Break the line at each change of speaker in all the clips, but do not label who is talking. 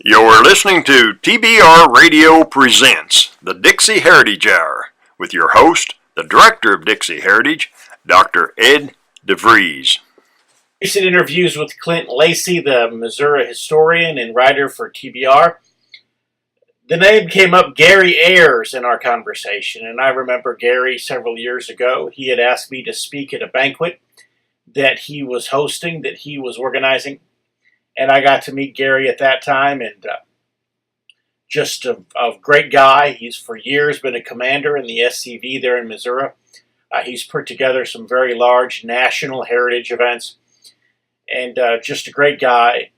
You're listening to TBR Radio Presents, the Dixie Heritage Hour, with your host, the Director of Dixie Heritage, Dr. Ed DeVries.
Recent interviews with Clint Lacey, the Missouri historian and writer for TBR. The name came up Gary Ayres in our conversation, and I remember Gary several years ago. He had asked me to speak at a banquet that he was hosting, that he was organizing, and I got to meet Gary at that time, and just a great guy. He's for years been a commander in the SCV there in Missouri. He's put together some very large national heritage events, and just a great guy.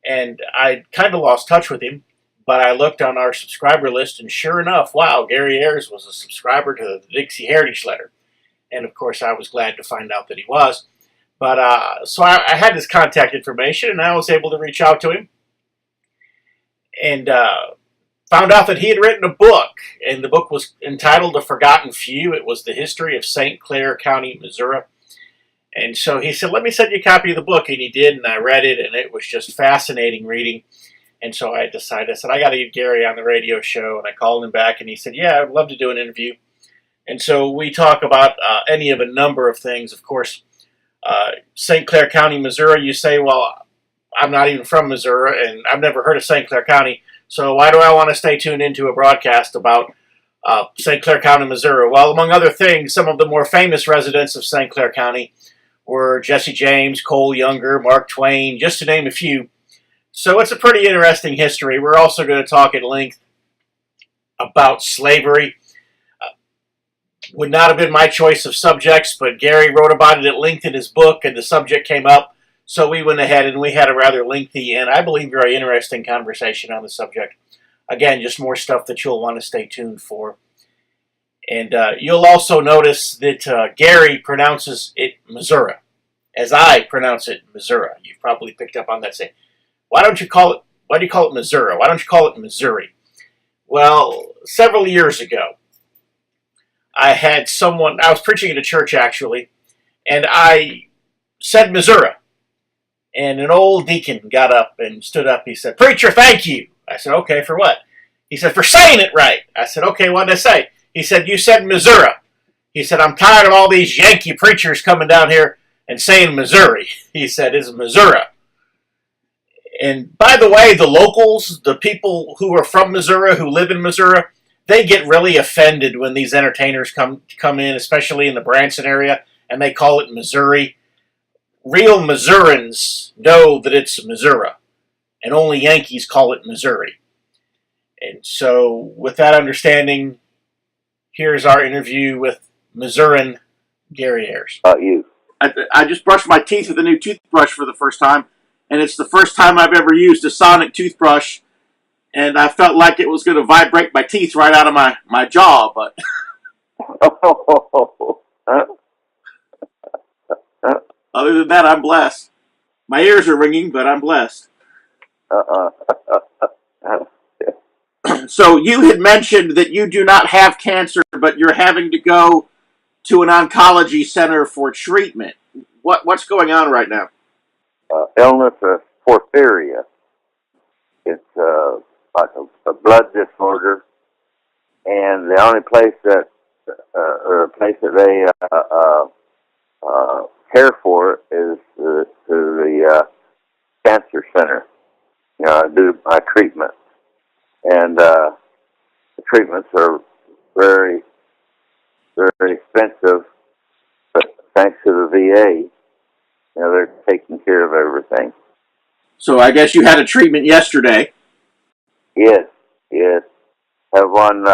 And I kind of lost touch with him, but I looked on our subscriber list, and sure enough, wow, Gary Ayres was a subscriber to the Dixie Heritage Letter. And of course, I was glad to find out that he was. But so I had his contact information, and I was able to reach out to him, and found out that he had written a book, and the book was entitled The Forgotten Few. It was the history of Clair County, Missouri. And so he said, let me send you a copy of the book, and he did, and I read it, and it was just fascinating reading. And so I decided, I said, I got to get Gary on the radio show, and I called him back, and he said, yeah, I'd love to do an interview. And so we talk about any of a number of things. Of course, St. Clair County, Missouri, you say, well, I'm not even from Missouri, and I've never heard of St. Clair County, so why do I want to stay tuned into a broadcast about St. Clair County, Missouri? Well, among other things, some of the more famous residents of St. Clair County were Jesse James, Cole Younger, Mark Twain, just to name a few. So it's a pretty interesting history. We're also going to talk at length about slavery. Would not have been my choice of subjects, but Gary wrote about it at length in his book, and the subject came up, so we went ahead and we had a rather lengthy and I believe very interesting conversation on the subject. Again, just more stuff that you'll want to stay tuned for. And you'll also notice that Gary pronounces it Missouri, as I pronounce it Missouri. You've probably picked up on that. Say, why do you call it Missouri? Why don't you call it Missouri? Well, several years ago, I was preaching at a church actually, and I said Missouri. And an old deacon got up and stood up. He said, preacher, thank you. I said, okay, for what? He said, for saying it right. I said, okay, what did I say? He said, you said Missouri. He said, I'm tired of all these Yankee preachers coming down here and saying Missouri. He said, it's Missouri. And by the way, the locals, the people who are from Missouri, who live in Missouri, they get really offended when these entertainers come in, especially in the Branson area, and they call it Missouri. Real Missourians know that it's Missouri, and only Yankees call it Missouri. And so, with that understanding, here's our interview with Missourian Gary Ayres.
You.
I just brushed my teeth with a new toothbrush for the first time, and it's the first time I've ever used a sonic toothbrush. And I felt like it was going to vibrate my teeth right out of my jaw, but... Other than that, I'm blessed. My ears are ringing, but I'm blessed. So you had mentioned that you do not have cancer, but you're having to go to an oncology center for treatment. What's going on right now?
Illness of porphyria. It's like a blood disorder, and the only place that they care for it is to the cancer center. I do my treatment, and the treatments are very, very expensive, but thanks to the VA, they're taking care of everything.
So I guess you had a treatment yesterday.
Yes. Have one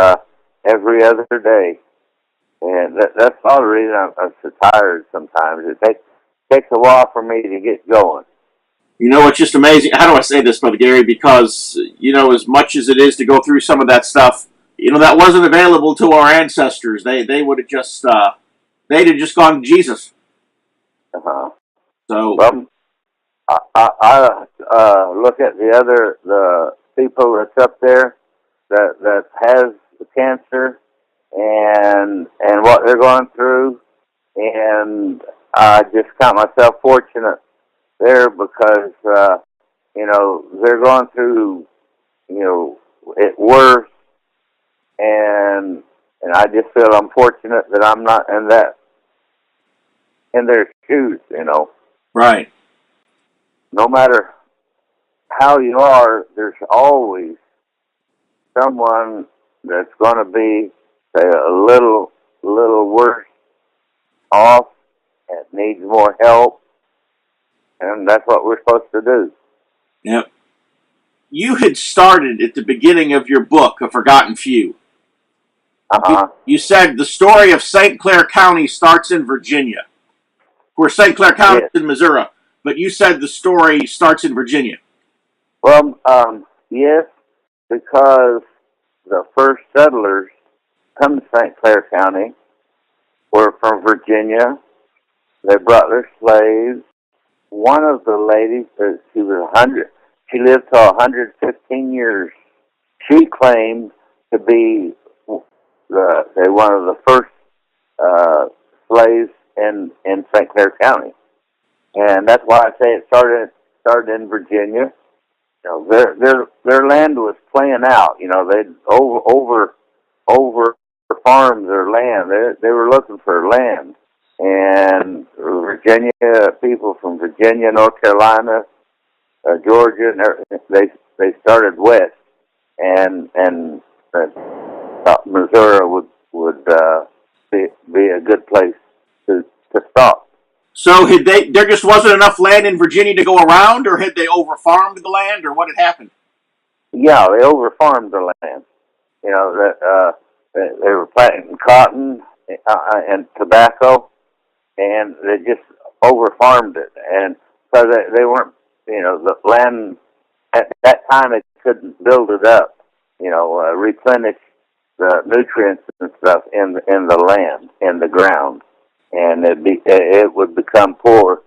every other day. And that's all the reason I'm so tired sometimes. It takes a while for me to get going.
It's just amazing. How do I say this, Brother Gary? Because, as much as it is to go through some of that stuff, that wasn't available to our ancestors. They would have just, they'd have just gone to Jesus.
Uh-huh.
So...
Well, I look at the people that's up there that has the cancer and what they're going through, and I just count myself fortunate there because they're going through it worse, and I just feel unfortunate that I'm not in their shoes.
Right.
No matter how you are, there's always someone that's going to be, say, a little worse off and needs more help, and that's what we're supposed to do.
Yep. You had started at the beginning of your book, A Forgotten Few. You said the story of St. Clair County starts in Virginia. Of course, St. Clair County is in Missouri, but you said the story starts in Virginia.
Well, yes, because the first settlers come to St. Clair County were from Virginia. They brought their slaves. One of the ladies, she was 100. She lived till 115 years. She claimed to be one of the first slaves in St. Clair County, and that's why I say it started in Virginia. Their land was playing out. They'd over farmed their land. They were looking for land, and Virginia people from Virginia, North Carolina, Georgia, and they started west, and thought Missouri would be a good place to stop.
So there just wasn't enough land in Virginia to go around, or had they over-farmed the land, or what had happened?
Yeah, they over-farmed the land. They were planting cotton and tobacco, and they just over-farmed it. And so they weren't, the land, at that time, they couldn't build it up, replenish the nutrients and stuff in the land, in the ground. And it would become poor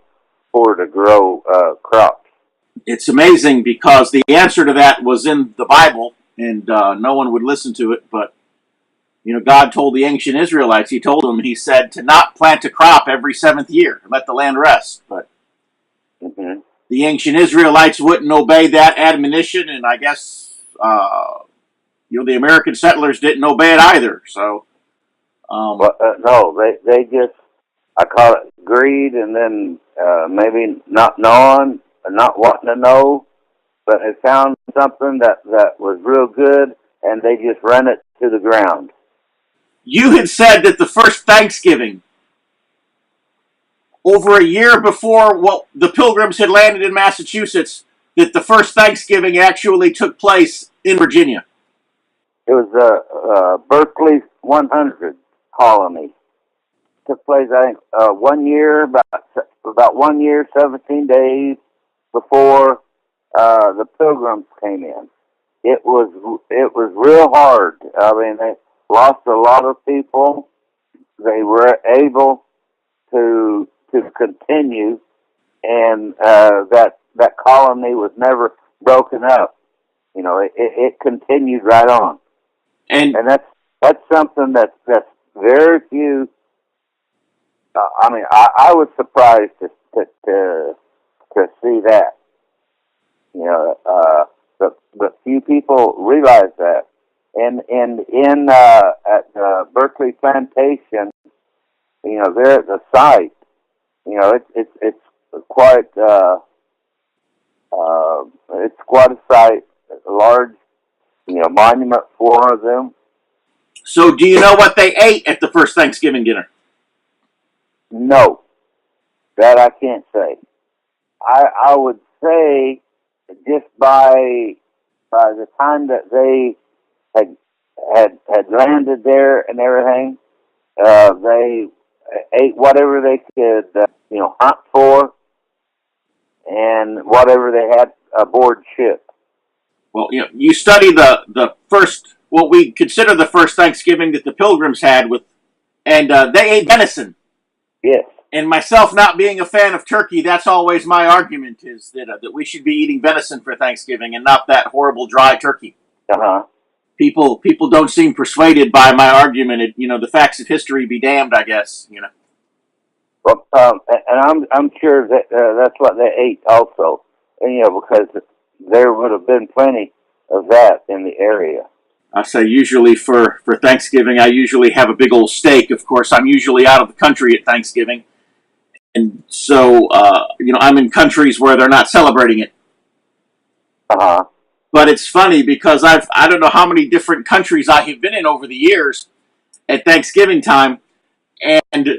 to grow crops.
It's amazing because the answer to that was in the Bible, and no one would listen to it. But God told the ancient Israelites. He told them. He said to not plant a crop every 7th year, and let the land rest. But the ancient Israelites wouldn't obey that admonition, and I guess the American settlers didn't obey it either. So,
no, they just. I call it greed, and then maybe not knowing, not wanting to know, but they found something that was real good, and they just ran it to the ground.
You had said that the first Thanksgiving, over a year before the Pilgrims had landed in Massachusetts, that the first Thanksgiving actually took place in Virginia.
It was Berkeley 100 colony. Took place, I think, 1 year, about 1 year, 17 days before the Pilgrims came in. It was real hard. I mean, they lost a lot of people. They were able to continue, and that colony was never broken up. It continued right on, and that's something that's very few. I was surprised to see that. But few people realize that. And at the Berkeley Plantation, there at the site, it's quite a site, a large, monument for them.
So, do you know what they ate at the first Thanksgiving dinner?
No, that I can't say. I would say just by the time that they had landed there and everything, they ate whatever they could, hunt for, and whatever they had aboard ship.
Well, you study the first, what we consider the first Thanksgiving that the Pilgrims had and they ate venison.
Yes.
And myself not being a fan of turkey, that's always my argument, is that we should be eating venison for Thanksgiving and not that horrible dry turkey. People don't seem persuaded by my argument. The facts of history be damned, I guess.
Well, and I'm sure that, that's what they ate also, and, because there would have been plenty. There would have been plenty of venison. And, and I'm sure that that's what they ate also, and, because there would have been plenty. of that in the area?
I say usually for Thanksgiving, I usually have a big old steak. Of course, I'm usually out of the country at Thanksgiving. And so, I'm in countries where they're not celebrating it.
Uh-huh.
But it's funny because I don't know how many different countries I have been in over the years at Thanksgiving time. And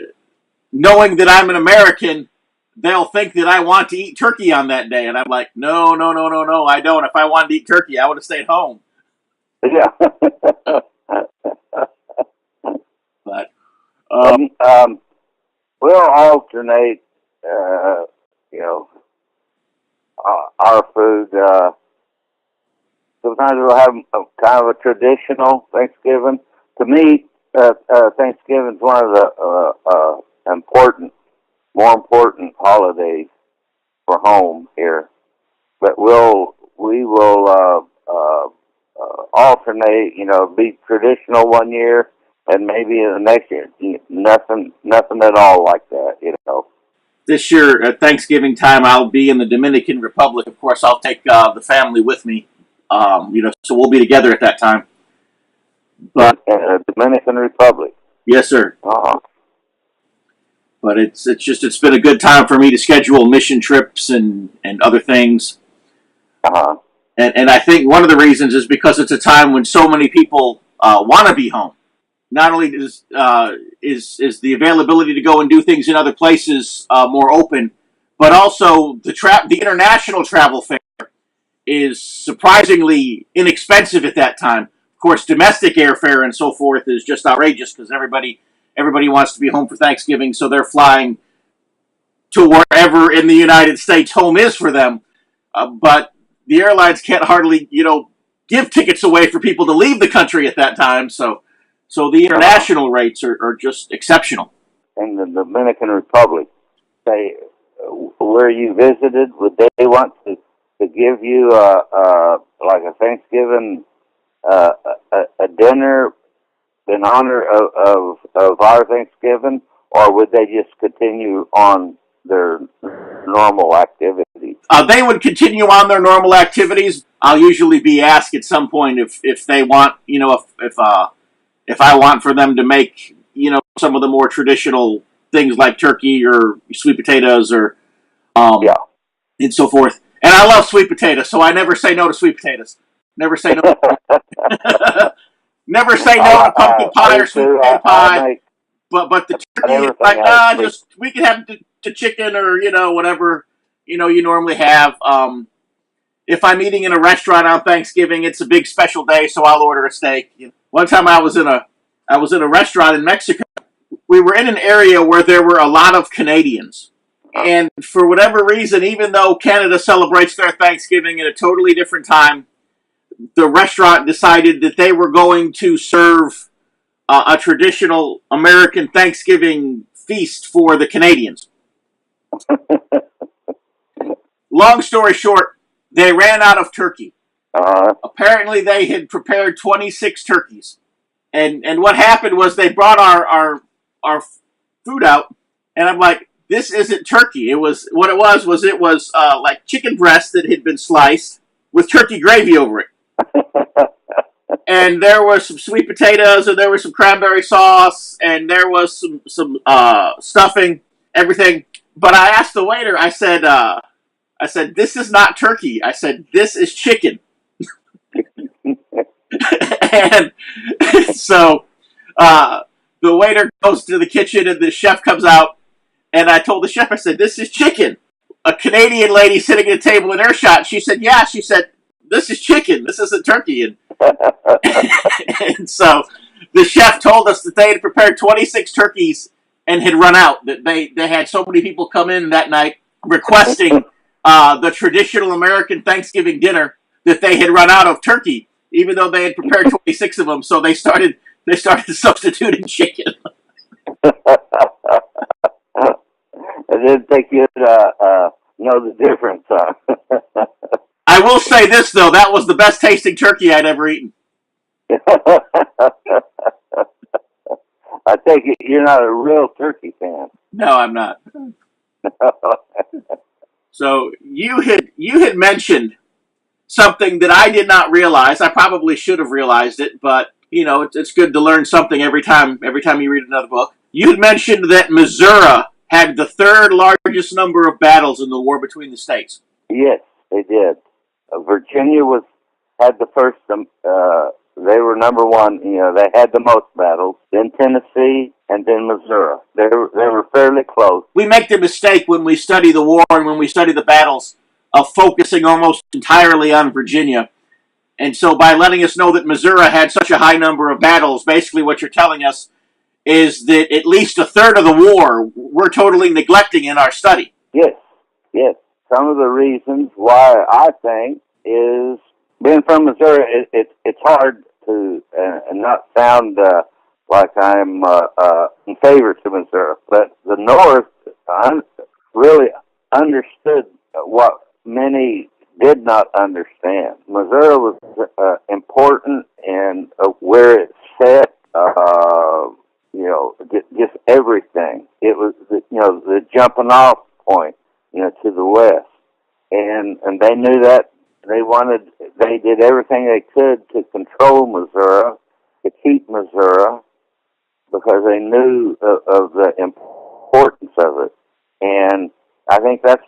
knowing that I'm an American, they'll think that I want to eat turkey on that day. And I'm like, no, I don't. If I wanted to eat turkey, I would have stayed home.
Yeah.
But
we'll alternate, our food. Sometimes we'll have kind of a traditional Thanksgiving. To me, Thanksgiving is one of the more important holidays for home here. But we will alternate. Be traditional one year, and maybe the next year nothing at all like that.
This year at Thanksgiving time, I'll be in the Dominican Republic. Of course, I'll take the family with me. So we'll be together at that time. But
Dominican Republic.
Yes, sir.
Uh-huh.
But it's been a good time for me to schedule mission trips and other things.
Uh-huh.
And I think one of the reasons is because it's a time when so many people want to be home. Not only is the availability to go and do things in other places more open, but also the international travel fare is surprisingly inexpensive at that time. Of course, domestic airfare and so forth is just outrageous because everybody wants to be home for Thanksgiving, so they're flying to wherever in the United States home is for them. But the airlines can't hardly, give tickets away for people to leave the country at that time. So the international rates are just exceptional.
In the Dominican Republic, say, where you visited, would they want to give you like a Thanksgiving a dinner in honor of our Thanksgiving, or would they just continue on their normal activities?
They would continue on their normal activities. I'll usually be asked at some point if they want, if I want for them to make, some of the more traditional things like turkey or sweet potatoes or and so forth. And I love sweet potatoes, so I never say no to sweet potatoes. Never say no. Never say no to pumpkin pie or sweet potato pie. But the turkey, we can have the chicken or whatever you normally have. If I'm eating in a restaurant on Thanksgiving, it's a big special day, so I'll order a steak. One time I was in a restaurant in Mexico. We were in an area where there were a lot of Canadians. And for whatever reason, even though Canada celebrates their Thanksgiving at a totally different time, the restaurant decided that they were going to serve a traditional American Thanksgiving feast for the Canadians. Long story short, they ran out of turkey. Apparently, they had prepared 26 turkeys. And what happened was they brought our food out, and I'm like, this isn't turkey. It was like chicken breast that had been sliced with turkey gravy over it. And there was some sweet potatoes, and there was some cranberry sauce, and there was some stuffing, everything. But I asked the waiter, I said, this is not turkey. I said, this is chicken. And so the waiter goes to the kitchen, and the chef comes out. And I told the chef, I said, this is chicken. A Canadian lady sitting at a table in her shot, she said, yeah. She said, this is chicken. This isn't turkey. And, and so the chef told us that they had prepared 26 turkeys and had run out. That they had so many people come in that night requesting the traditional American Thanksgiving dinner that they had run out of turkey, even though they had prepared 26 of them. So they started substituting chicken.
It didn't take you to know the difference, huh?
I will say this, though. That was the best tasting turkey I'd ever eaten.
I take it you're not a real turkey fan.
No, I'm not. So you had mentioned something that I did not realize. I probably should have realized it, but it's good to learn something every time you read another book. You had mentioned that Missouri had the third largest number of battles in the war between the states.
Yes, they did. Virginia had the first. They were number one. They had the most battles. Then Tennessee, and then Missouri. They were fairly close.
We make the mistake when we study the war and when we study the battles of focusing almost entirely on Virginia. And so by letting us know that Missouri had such a high number of battles, basically what you're telling us is that at least a third of the war we're totally neglecting in our study.
Yes. Some of the reasons why I think is being from Missouri, it's hard to not sound like I'm in favor to Missouri, but the North really understood what many did not understand. Missouri was important in where it set, just everything. It was the jumping off point, to the west, and they knew that. They did everything they could to control Missouri, to keep Missouri, because they knew of the importance of it. And I think that's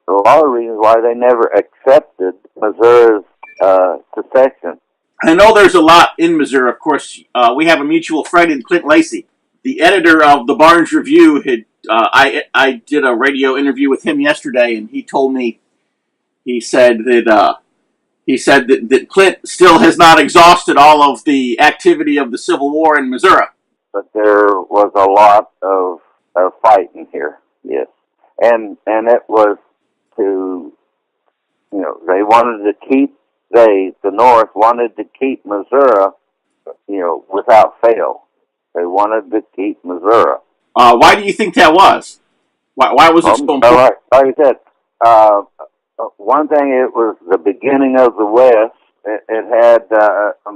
a lot of reasons why they never accepted Missouri's secession.
I know there's a lot in Missouri. Of course, we have a mutual friend in Clint Lacey. The editor of the Barnes Review had. I did a radio interview with him yesterday, and he told me. He said that Clint still has not exhausted all of the activity of the Civil War in Missouri.
But there was a lot of fighting here, yes. And it was to, they wanted to keep, the North wanted to keep Missouri, without fail. They wanted to keep Missouri.
Why do you think that was? Why was it so important?
Like I said, one thing, it was the beginning of the West. It had,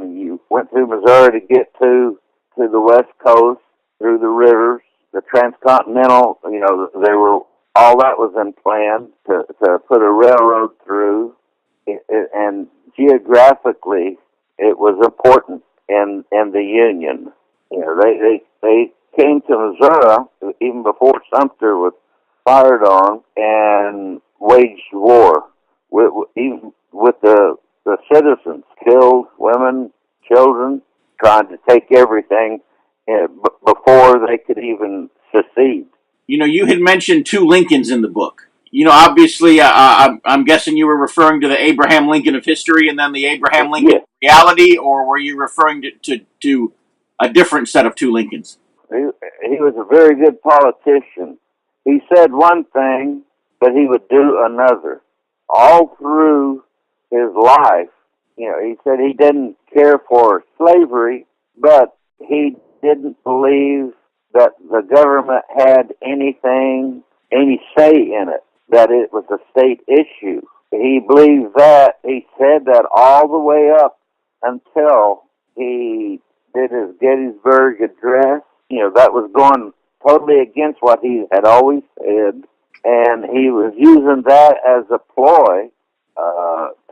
you went through Missouri to get to the West Coast, through the rivers, the transcontinental, all that was in plan to put a railroad through. And geographically, it was important in the Union. They came to Missouri even before Sumter was fired on and waged war even with the citizens, killed women, children, trying to take everything before they could even secede.
You had mentioned two Lincolns in the book. Obviously, I'm guessing you were referring to the Abraham Lincoln of history and then the Abraham Lincoln of reality, or were you referring to a different set of two Lincolns?
He was a very good politician. He said one thing, but he would do another. All through his life, he said he didn't care for slavery, but he didn't believe that the government had any say in it, that it was a state issue. He believed that. He said that all the way up until he did his Gettysburg Address. That was going totally against what he had always said, and he was using that as a ploy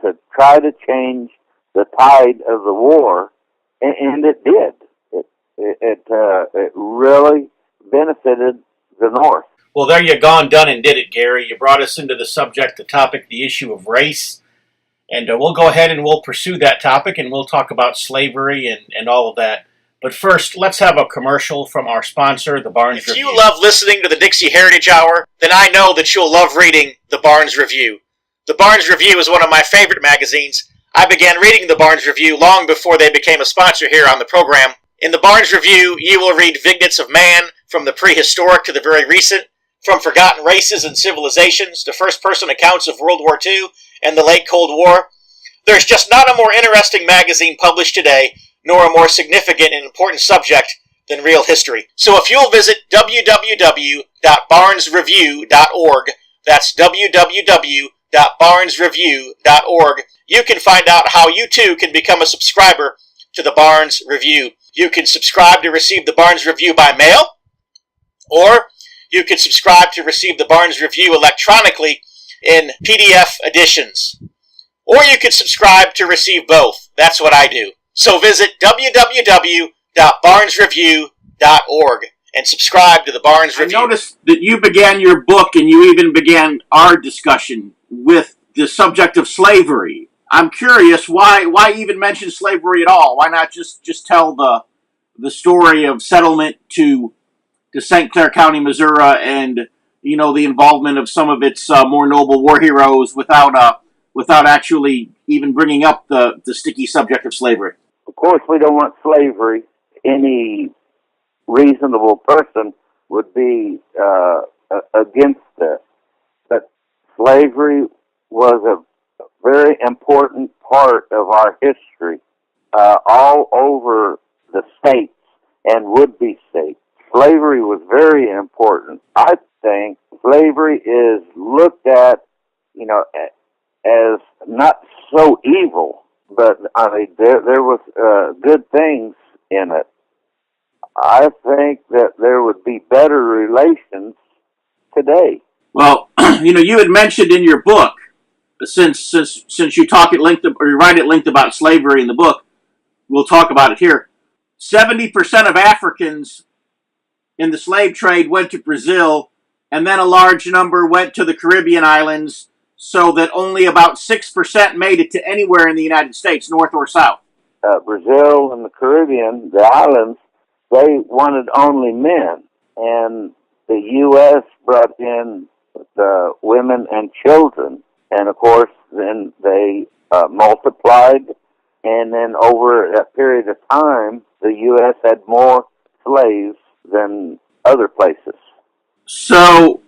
to try to change the tide of the war, and it did. It really benefited the North.
Well, there you gone, done and did it, Gary. You brought us into the subject, the topic, the issue of race. And we'll go ahead and we'll pursue that topic, and we'll talk about slavery and all of that. But first, let's have a commercial from our sponsor, the Barnes Review.
If you love listening to the Dixie Heritage Hour, then I know that you'll love reading the Barnes Review. The Barnes Review is one of my favorite magazines. I began reading the Barnes Review long before they became a sponsor here on the program. In the Barnes Review, you will read vignettes of man, from the prehistoric to the very recent, from forgotten races and civilizations to first-person accounts of World War II and the late Cold War. There's just not a more interesting magazine published today, nor a more significant and important subject than real history. So if you'll visit www.barnesreview.org, that's www.barnesreview.org, you can find out how you too can become a subscriber to the Barnes Review. You can subscribe to receive the Barnes Review by mail, or you can subscribe to receive the Barnes Review electronically in PDF editions. Or you could subscribe to receive both. That's what I do. So visit www.barnesreview.org and subscribe to the Barnes Review.
I noticed that you began your book, and you even began our discussion, with the subject of slavery. I'm curious, why even mention slavery at all? Why not just tell the story of settlement to St. Clair County, Missouri, and the involvement of some of its more noble war heroes without actually even bringing up the sticky subject of slavery?
Of course, we don't want slavery. Any reasonable person would be against it. But slavery was a very important part of our history all over the states and would-be states. Slavery was very important. I think slavery is looked at, as not so evil, but I mean, there was good things in it. I think that there would be better relations today.
Well, you had mentioned in your book, since you talk at length, or you write at length about slavery in the book, we'll talk about it here. 70% of Africans in the slave trade went to Brazil, and then a large number went to the Caribbean islands, so that only about 6% made it to anywhere in the United States, north or south.
Brazil and the Caribbean, the islands, they wanted only men, and the U.S. brought in the women and children, and of course then they multiplied, and then over that period of time the U.S. had more slaves than other places.
So,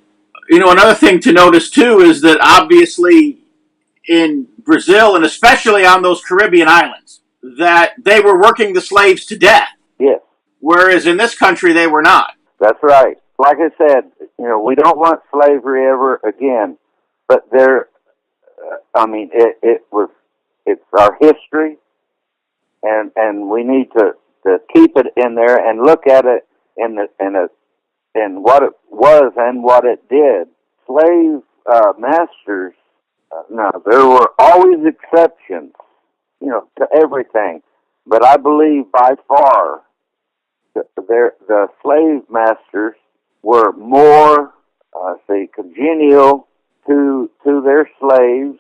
another thing to notice too is that obviously in Brazil, and especially on those Caribbean islands, that they were working the slaves to death.
Yes.
Whereas in this country they were not.
That's right. Like I said, we don't want slavery ever again, but it's our history, and we need to keep it in there and look at it in what it was and what it did. Slave masters, now there were always exceptions, to everything, but I believe by far the slave masters were more, congenial to their slaves.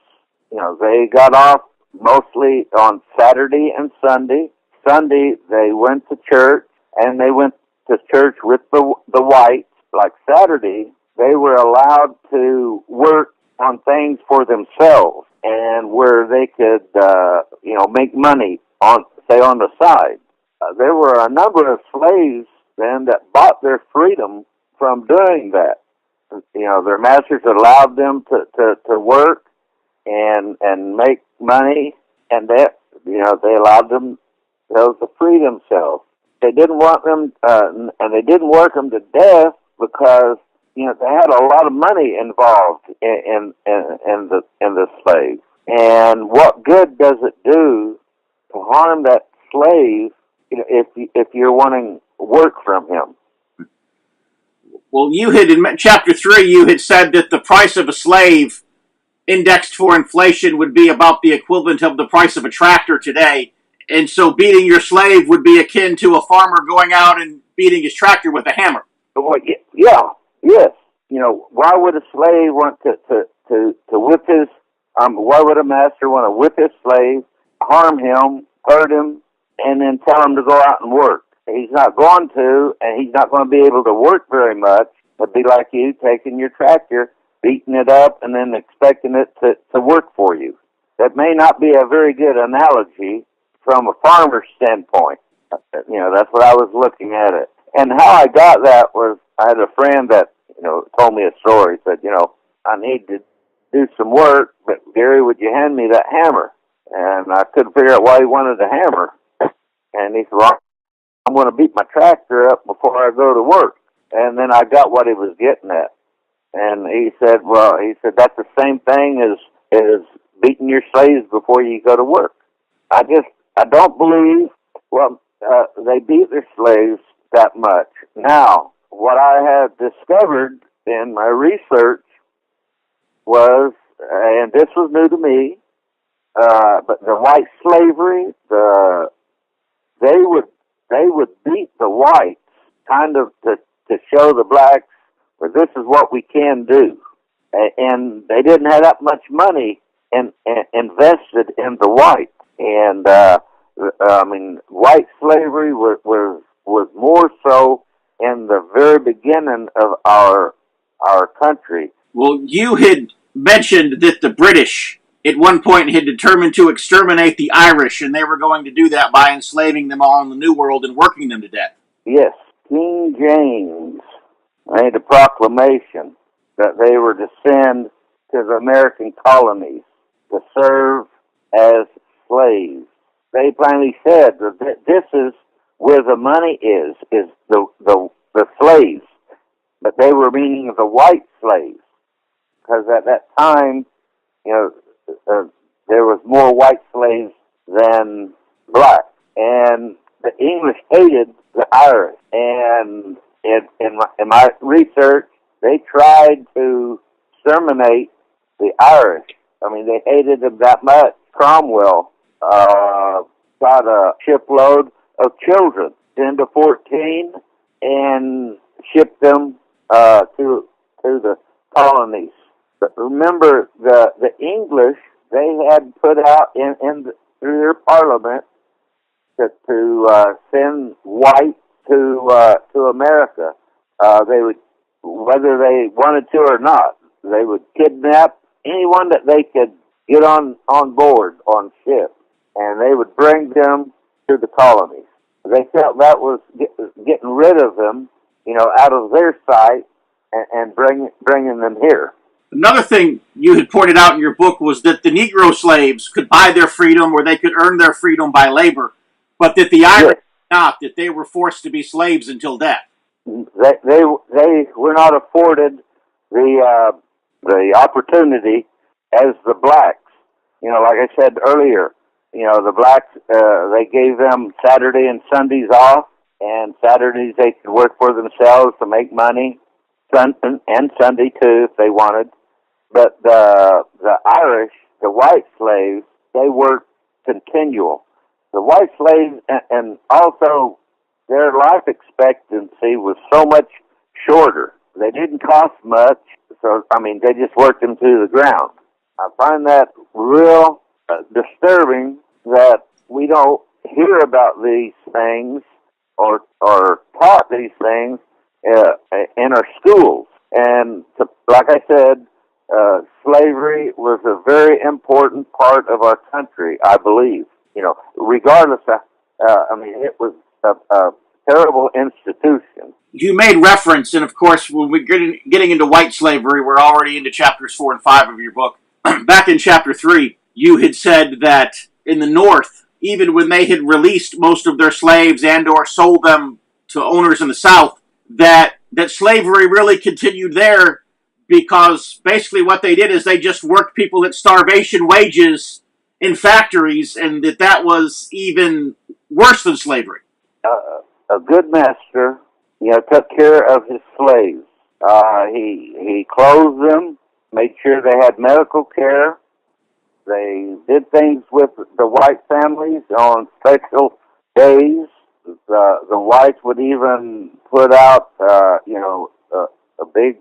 They got off mostly on Saturday and Sunday. Sunday they went to church, and they went to church with the whites. Like Saturday, they were allowed to work on things for themselves, and where they could, make money on the side. There were a number of slaves then that bought their freedom from doing that. Their masters allowed them to work and make money, and that they allowed them to free themselves. They didn't want them, and they didn't work them to death because they had a lot of money involved in the slave. And what good does it do to harm that slave if you're wanting work from him?
Well, you had, in chapter 3, you had said that the price of a slave indexed for inflation would be about the equivalent of the price of a tractor today. And so beating your slave would be akin to a farmer going out and beating his tractor with a hammer.
Well, yes. Why would a slave want to whip his, why would a master want to whip his slave, harm him, hurt him, and then tell him to go out and work? He's not going to, and he's not going to be able to work very much. It'd be like you taking your tractor, beating it up, and then expecting it to work for you. That may not be a very good analogy from a farmer's standpoint. That's what I was looking at it. And how I got that was, I had a friend that, told me a story. He said, I need to do some work, but Gary, would you hand me that hammer? And I couldn't figure out why he wanted a hammer. And he said, well, I'm going to beat my tractor up before I go to work. And then I got what he was getting at. And he said, that's the same thing as beating your slaves before you go to work. I don't believe, they beat their slaves that much. Now, what I have discovered in my research was, and this was new to me, but the white slavery, they would beat the whites, kind of to show the blacks, well, this is what we can do. And they didn't have that much money invested in the whites. And white slavery was more so in the very beginning of our country.
Well, you had mentioned that the British at one point had determined to exterminate the Irish, and they were going to do that by enslaving them all in the New World and working them to death.
Yes, King James made a proclamation that they were to send to the American colonies to serve as slaves. They plainly said that this is where the money is the slaves. But they were meaning the white slaves, because at that time, there was more white slaves than black. And the English hated the Irish. And in my research, they tried to exterminate the Irish. I mean, they hated them that much. Cromwell got a shipload of children, 10 to 14, and shipped them to the colonies. But remember, the English, they had put out through their parliament to send white to America. They would, whether they wanted to or not, they would kidnap anyone that they could get on board on ship, and they would bring them to the colonies. They felt that was getting rid of them, out of their sight, and bringing them here.
Another thing you had pointed out in your book was that the Negro slaves could buy their freedom, or they could earn their freedom by labor, but that the Irish not, that they were forced to be slaves until death.
They were not afforded the opportunity as the blacks. Like I said earlier, the blacks, they gave them Saturday and Sundays off, and Saturdays they could work for themselves to make money, and Sunday too if they wanted. But the Irish, the white slaves, they worked continual. The white slaves, and also their life expectancy was so much shorter. They didn't cost much, so they just worked them to the ground. I find that real disturbing that we don't hear about these things or taught these things in our schools. And like I said, slavery was a very important part of our country, I believe. Regardless of, it was a terrible institution.
You made reference, and of course, when we're getting into white slavery, we're already into chapters 4 and 5 of your book. Back in chapter 3, you had said that in the North, even when they had released most of their slaves and or sold them to owners in the South, that slavery really continued there, because basically what they did is they just worked people at starvation wages in factories, and that was even worse than slavery.
A good master, took care of his slaves. He clothed them, made sure they had medical care. They did things with the white families on special days. The whites would even put out, a big,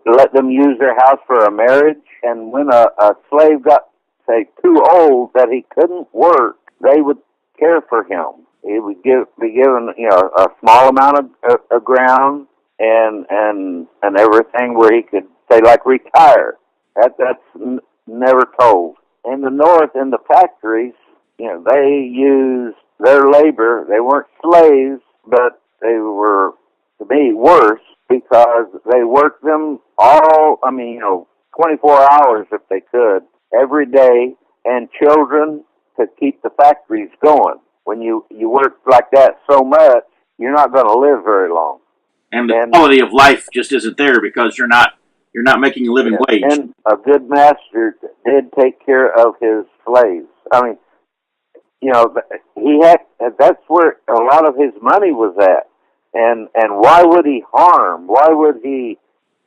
let them use their house for a marriage. And when a slave got, say, too old that he couldn't work, they would care for him. He would be given, a small amount of ground and everything where he could, say, like retire. That's never told. In the North, in the factories, they used their labor. They weren't slaves, but they were, to me, worse, because they worked them all, 24 hours if they could, every day, and children to keep the factories going. When you work like that so much, you're not going to live very long.
And the quality of life just isn't there, because you're not making a living wage.
And a good master did take care of his slaves. He had, that's where a lot of his money was at. And why would he harm? Why would he,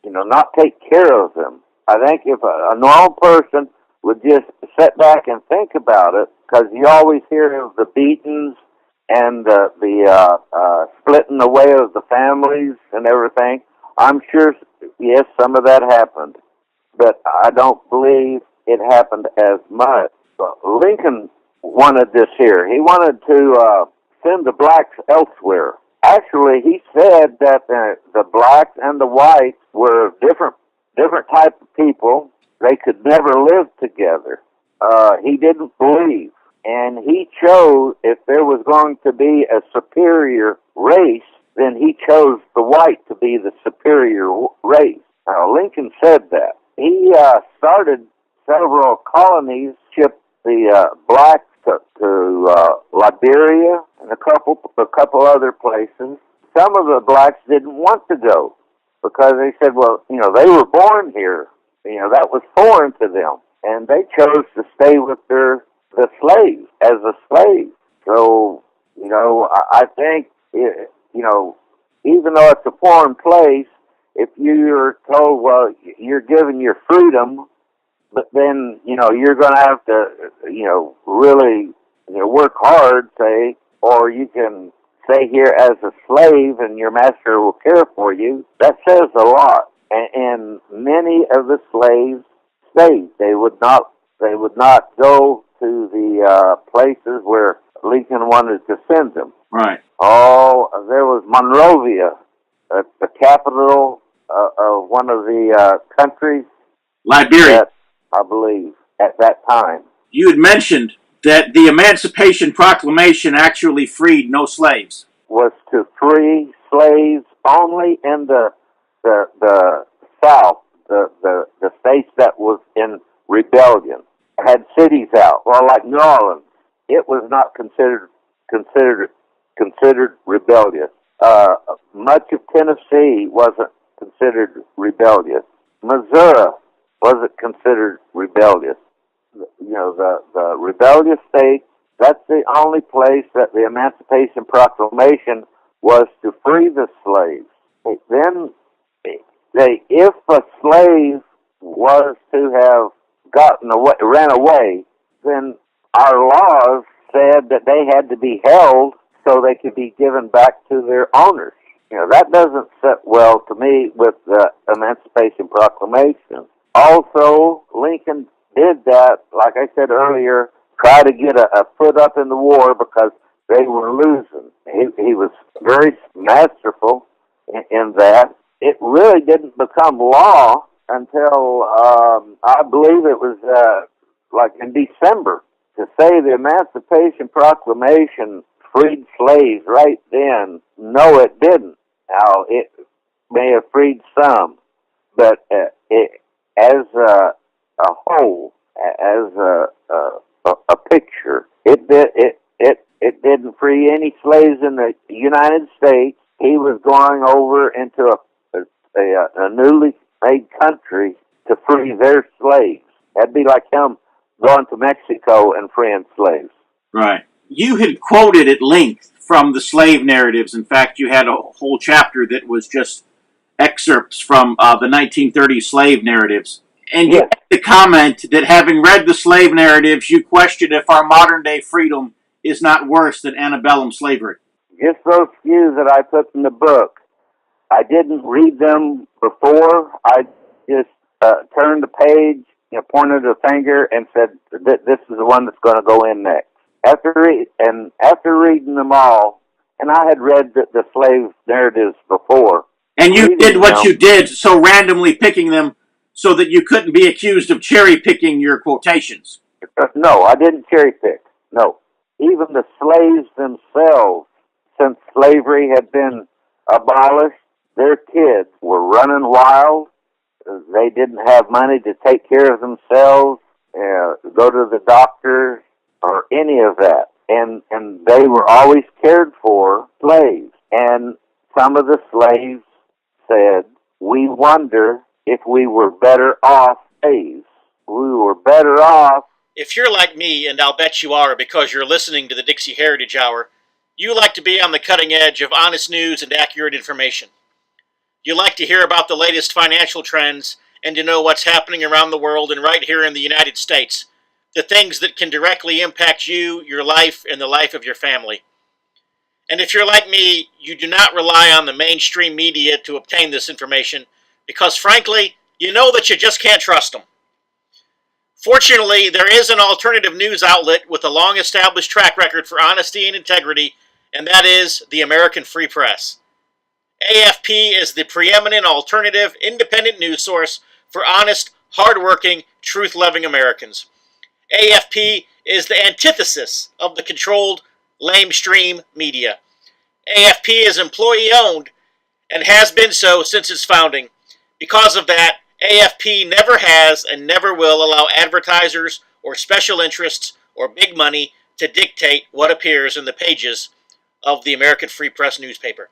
not take care of them? I think if a normal person would just sit back and think about it, because you always hear of the beatings and the splitting away of the families and everything. I'm sure, yes, some of that happened, but I don't believe it happened as much. Lincoln wanted this here. He wanted to send the blacks elsewhere. Actually, he said that the blacks and the whites were different type of people. They could never live together. He didn't believe. And he chose, if there was going to be a superior race, then he chose the white to be the superior race. Now, Lincoln said that. He started several colonies, shipped the blacks to Liberia and a couple other places. Some of the blacks didn't want to go because they said, well, they were born here. That was foreign to them. And they chose to stay with the slaves as a slave. So, I think, even though it's a foreign place, if you're told, well, you're given your freedom, but then, you're going to have to, really, work hard, say, or you can stay here as a slave and your master will care for you. That says a lot. And many of the slaves stayed. They would not go to the places where Lincoln wanted to send them.
Right.
Oh, there was Monrovia, the capital of one of the countries.
Liberia.
I believe, at that time.
You had mentioned that the Emancipation Proclamation actually freed no slaves.
Was to free slaves only in the South, the states that was in rebellion. Had cities out, well, like New Orleans. It was not considered rebellious. Much of Tennessee wasn't considered rebellious. Missouri wasn't considered rebellious. The rebellious states, that's the only place that the Emancipation Proclamation was to free the slaves. Then, if a slave was to have ran away, then our laws said that they had to be held so they could be given back to their owners. That doesn't sit well to me with the Emancipation Proclamation. Also, Lincoln did that, like I said earlier, try to get a foot up in the war because they were losing. He was very masterful in that. It really didn't become law until, I believe it was like in December. To say the Emancipation Proclamation freed slaves right then, no, it didn't. Now, it may have freed some, but as a whole, as a picture, it didn't free any slaves in the United States. He was going over into a newly made country to free their slaves. That'd be like him going to Mexico and freeing slaves.
Right. You had quoted at length from the slave narratives. In fact, you had a whole chapter that was just excerpts from the 1930s slave narratives. And you had the comment that having read the slave narratives, you question if our modern-day freedom is not worse than antebellum slavery.
Just those few that I put in the book. I didn't read them before. I just turned the page, pointed a finger, and said, "This is the one that's going to go in next." After reading them all, and I had read the slave narratives before.
And you did what you did, so randomly picking them so that you couldn't be accused of cherry-picking your quotations.
No, I didn't cherry-pick. No. Even the slaves themselves, since slavery had been abolished, their kids were running wild. They didn't have money to take care of themselves, go to the doctor, or any of that. And they were always cared for, slaves. And some of the slaves said, "We wonder if we were better off slaves. We were better off."
If you're like me, and I'll bet you are because you're listening to the Dixie Heritage Hour, you like to be on the cutting edge of honest news and accurate information. You like to hear about the latest financial trends and to know what's happening around the world and right here in the United States. The things that can directly impact you, your life, and the life of your family. And if you're like me, you do not rely on the mainstream media to obtain this information because, frankly, you know that you just can't trust them. Fortunately, there is an alternative news outlet with a long-established track record for honesty and integrity, and that is the American Free Press. AFP is the preeminent alternative, independent news source for honest, hard-working, truth-loving Americans. AFP is the antithesis of the controlled, lamestream media. AFP is employee-owned and has been so since its founding. Because of that, AFP never has and never will allow advertisers or special interests or big money to dictate what appears in the pages of the American Free Press newspaper.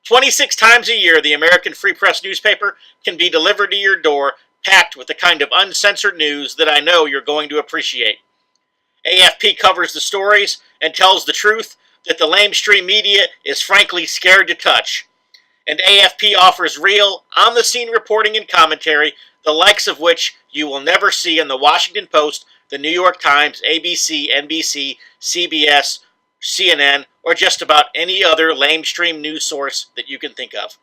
26 times a year, the American Free Press newspaper can be delivered to your door, packed with the kind of uncensored news that I know you're going to appreciate. AFP covers the stories and tells the truth that the lamestream media is frankly scared to touch. And AFP offers real, on-the-scene reporting and commentary, the likes of which you will never see in the Washington Post, the New York Times, ABC, NBC, CBS, CNN, or just about any other lamestream news source that you can think of.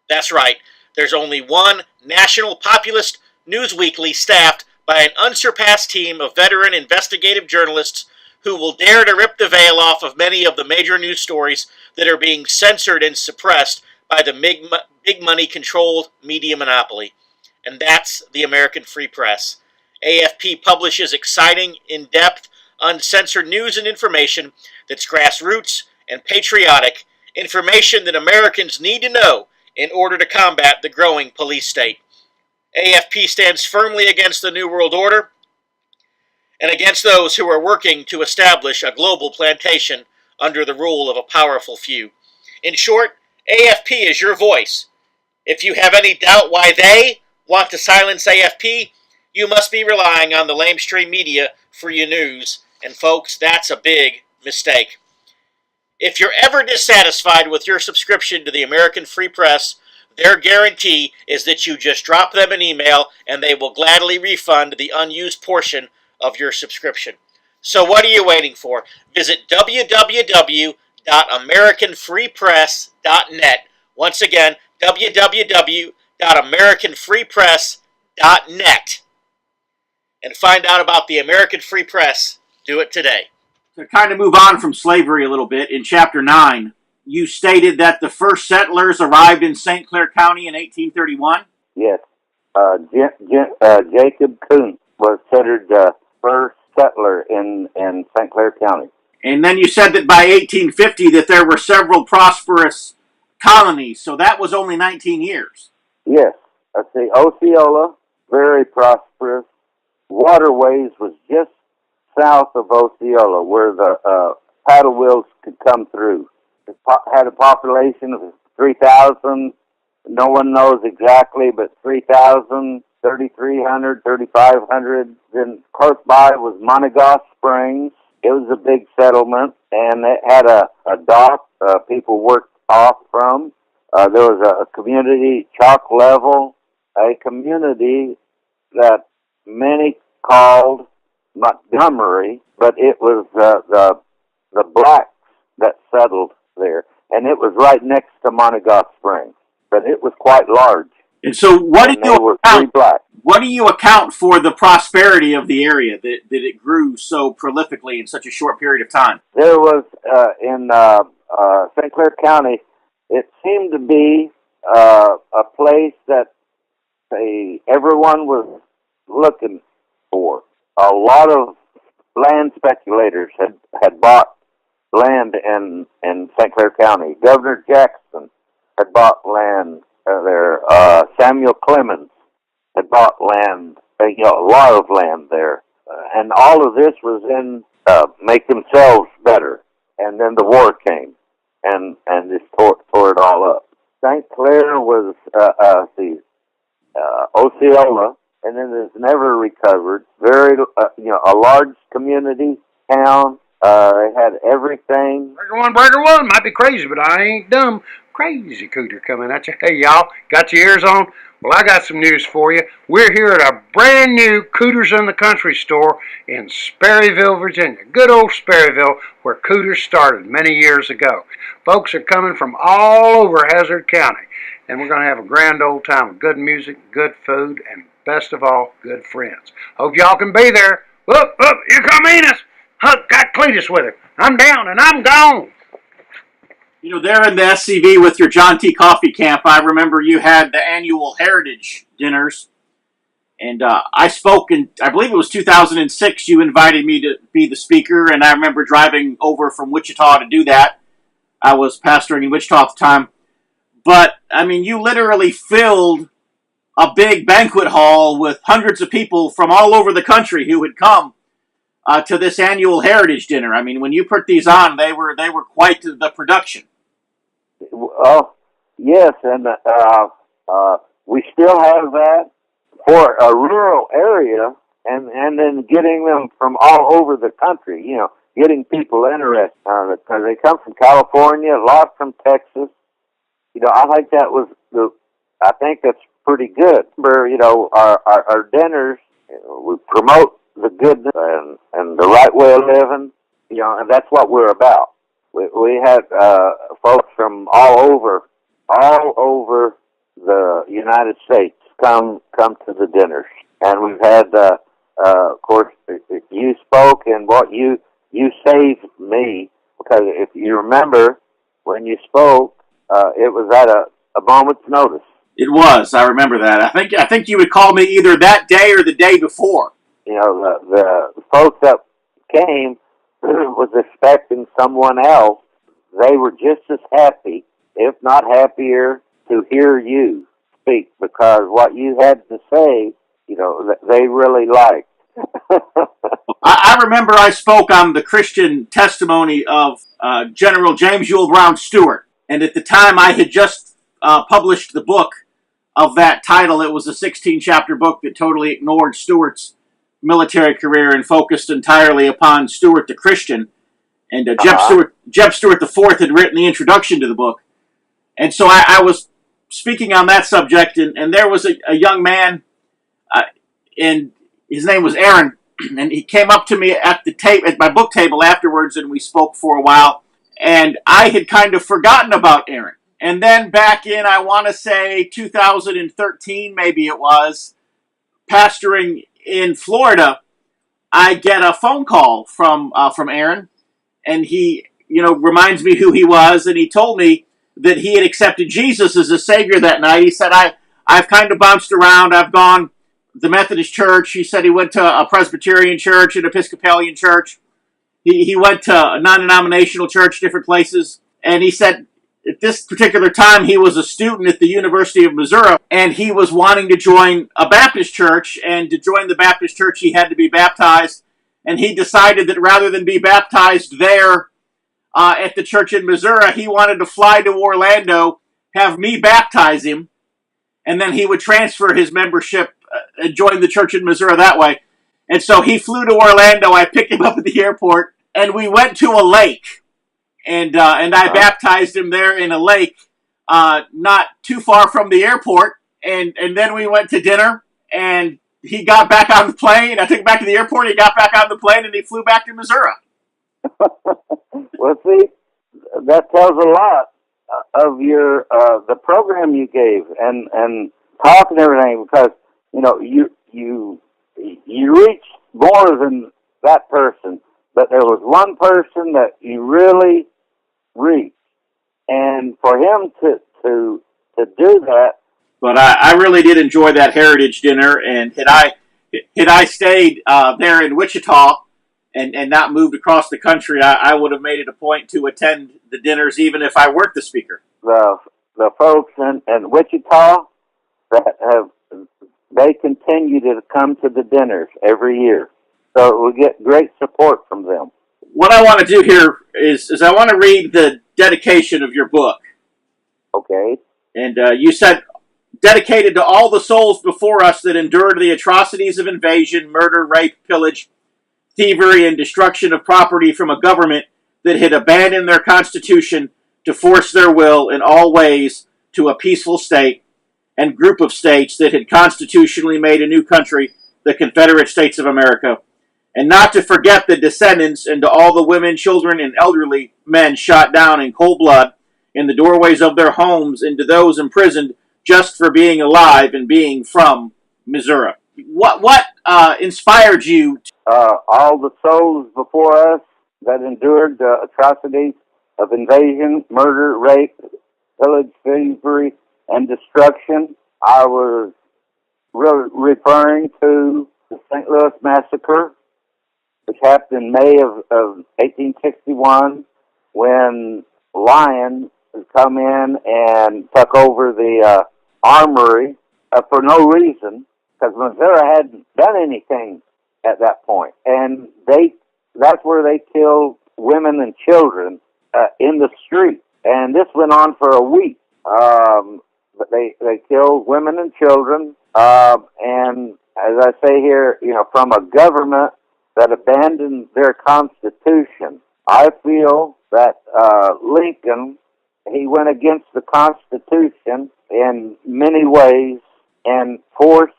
That's right, there's only one national populist news weekly staffed by an unsurpassed team of veteran investigative journalists who will dare to rip the veil off of many of the major news stories that are being censored and suppressed by the big money controlled media monopoly. And that's the American Free Press. AFP publishes exciting, in-depth, uncensored news and information that's grassroots and patriotic, information that Americans need to know in order to combat the growing police state. AFP stands firmly against the New World Order and against those who are working to establish a global plantation under the rule of a powerful few. In short, AFP is your voice. If you have any doubt why they want to silence AFP, you must be relying on the lamestream media for your news, and folks, that's a big mistake. If you're ever dissatisfied with your subscription to the American Free Press, their guarantee is that you just drop them an email and they will gladly refund the unused portion of your subscription. So what are you waiting for? Visit www.americanfreepress.net. Once again, www.americanfreepress.net. And find out about the American Free Press. Do it today.
To kind of move on from slavery a little bit, in Chapter 9, you stated that the first settlers arrived in St. Clair County in 1831?
Yes. Jacob Coons was considered the first settler in St. Clair County.
And then you said that by 1850 that there were several prosperous colonies, so that was only 19 years.
Yes. Let's see, Osceola, very prosperous. Waterways was just south of Osceola, where the paddle wheels could come through. It had a population of 3,000. No one knows exactly, but 3,000, 3,300, 3,500. Then close by was Monegaw Springs. It was a big settlement, and it had a dock people worked off from. There was a community, Chalk Level, a community that many called Montgomery, but it was the blacks that settled there, and it was right next to Monegaw Springs, but it was quite large.
And so, what do you account for the prosperity of the area that it grew so prolifically in such a short period of time?
There was in St. Clair County, it seemed to be a place that everyone was looking for. A lot of land speculators had bought land in St. Clair County. Governor Jackson had bought land there. Samuel Clemens had bought land, a lot of land there. And all of this was in make themselves better. And then the war came and just tore it all up. St. Clair was Osceola, and then it's never recovered. Very, a large community town, They had everything.
Breaker one, might be crazy, but I ain't dumb. Crazy Cooter coming at you. Hey, y'all, got your ears on? Well, I got some news for you. We're here at a brand new Cooters in the Country store in Sperryville, Virginia. Good old Sperryville, where Cooters started many years ago. Folks are coming from all over Hazard County, and we're going to have a grand old time with good music, good food, and best of all, good friends. Hope y'all can be there. Look, here come Enos. Huck got Cletus with him. I'm down and I'm gone.
You know, there in the SCV with your John T. Coffee Camp, I remember you had the annual Heritage dinners. And I spoke in, I believe it was 2006, you invited me to be the speaker, and I remember driving over from Wichita to do that. I was pastoring in Wichita at the time. But, I mean, you literally filled a big banquet hall with hundreds of people from all over the country who had come to this annual Heritage dinner. I mean, when you put these on, they were quite the production.
Oh, yes, and we still have that for a rural area, and then getting them from all over the country. You know, getting people interested because they come from California, a lot from Texas. You know, I think that was I think that's pretty good. You know, our dinners, we promote the goodness and the right way of living. You know, and that's what we're about. We had folks from all over the United States come to the dinners, and we've had, of course, you spoke, and what you saved me, because if you remember when you spoke, it was at a moment's notice.
It was. I remember that. I think you would call me either that day or the day before.
You know, the folks that came was expecting someone else. They were just as happy, if not happier, to hear you speak, because what you had to say, you know, they really liked.
I remember I spoke on the Christian testimony of General James Ewell Brown Stewart, and at the time I had just published the book of that title. It was a 16-chapter book that totally ignored Stewart's military career and focused entirely upon Stewart the Christian. And Jeb Stewart IV had written the introduction to the book. And so I was speaking on that subject, and there was a young man, and his name was Aaron, and he came up to me at my book table afterwards, and we spoke for a while, and I had kind of forgotten about Aaron. And then back in, I want to say 2013, maybe it was, pastoring in Florida, I get a phone call from Aaron, and he, you know, reminds me who he was, and he told me that he had accepted Jesus as a Savior that night. He said, I've kind of bounced around. I've gone the Methodist church. He said he went to a Presbyterian church, an Episcopalian church. He went to a non-denominational church, different places. And he said at this particular time he was a student at the University of Missouri, and he was wanting to join a Baptist church. And to join the Baptist church, he had to be baptized. And he decided that rather than be baptized there at the church in Missouri, he wanted to fly to Orlando, have me baptize him, and then he would transfer his membership and join the church in Missouri that way. And so he flew to Orlando. I picked him up at the airport, and we went to a lake. And I baptized him there in a lake not too far from the airport. And then we went to dinner, and he got back on the plane. I took him back to the airport. He got back on the plane, and he flew back to Missouri.
Well, see, that tells a lot of your the program you gave and talk and everything, because you know you reached more than that person, but there was one person that you really reached, and for him to do that.
But I really did enjoy that Heritage dinner, and had I stayed there in Wichita and not moved across the country, I would have made it a point to attend the dinners, even if I weren't the speaker.
The folks in Wichita they continue to come to the dinners every year, so we get great support from them.
What I want to do here is I want to read the dedication of your book.
Okay.
And you said, dedicated to all the souls before us that endured the atrocities of invasion, murder, rape, pillage, thievery and destruction of property from a government that had abandoned their constitution to force their will in all ways to a peaceful state and group of states that had constitutionally made a new country, the Confederate States of America, and not to forget the descendants into all the women, children, and elderly men shot down in cold blood in the doorways of their homes, into those imprisoned just for being alive and being from Missouri. What inspired you?
All the souls before us that endured the atrocities of invasion, murder, rape, pillage, thievery, and destruction. I was really referring to the St. Louis Massacre, which happened in May of 1861, when Lion had come in and took over the armory for no reason, because Missouri hadn't done anything at that point. And that's where they killed women and children in the street. And this went on for a week. But they killed women and children. And as I say here, from a government that abandoned their constitution. I feel that Lincoln, he went against the Constitution in many ways and forced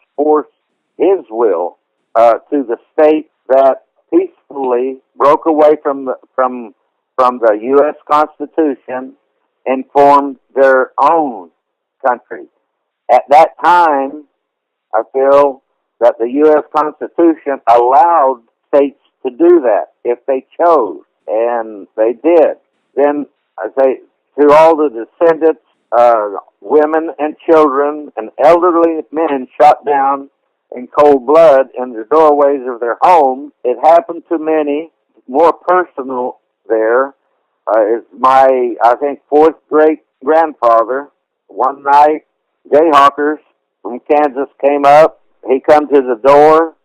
his will to the states that peacefully broke away from the U.S. Constitution and formed their own country. At that time, I feel that the U.S. Constitution allowed states to do that if they chose, and they did. Then I say to all the descendants, women and children and elderly men shot down in cold blood in the doorways of their homes. It happened to many. More personal there is my, I think, fourth great grandfather. One night, Jayhawkers from Kansas came up. He come to the door,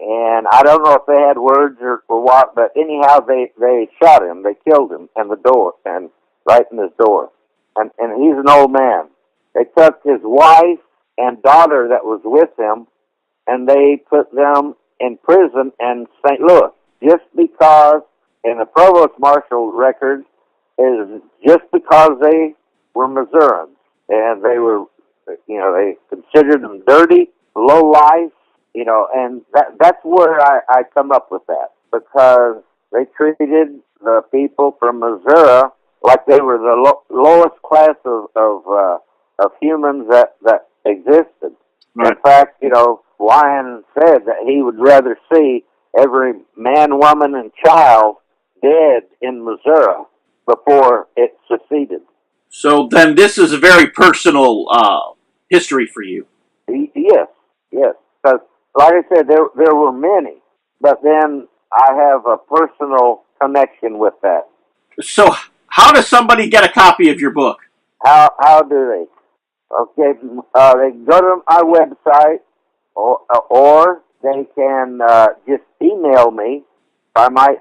and I don't know if they had words or what, but anyhow, they shot him. They killed him in the door, and right in his door. And he's an old man. They took his wife and daughter that was with him, and they put them in prison in St. Louis, just because, in the provost marshal record, is just because they were Missourians, and they were, they considered them dirty, low life, and that's where I come up with that, because they treated the people from Missouri like they were the lowest class of humans that existed. Right. In fact, Lyon said that he would rather see every man, woman, and child dead in Missouri before it seceded.
So then this is a very personal history for you.
Yes. Because, like I said, there were many, but then I have a personal connection with that.
So how does somebody get a copy of your book?
How do they? Okay, they go to my website, or they can just email me by my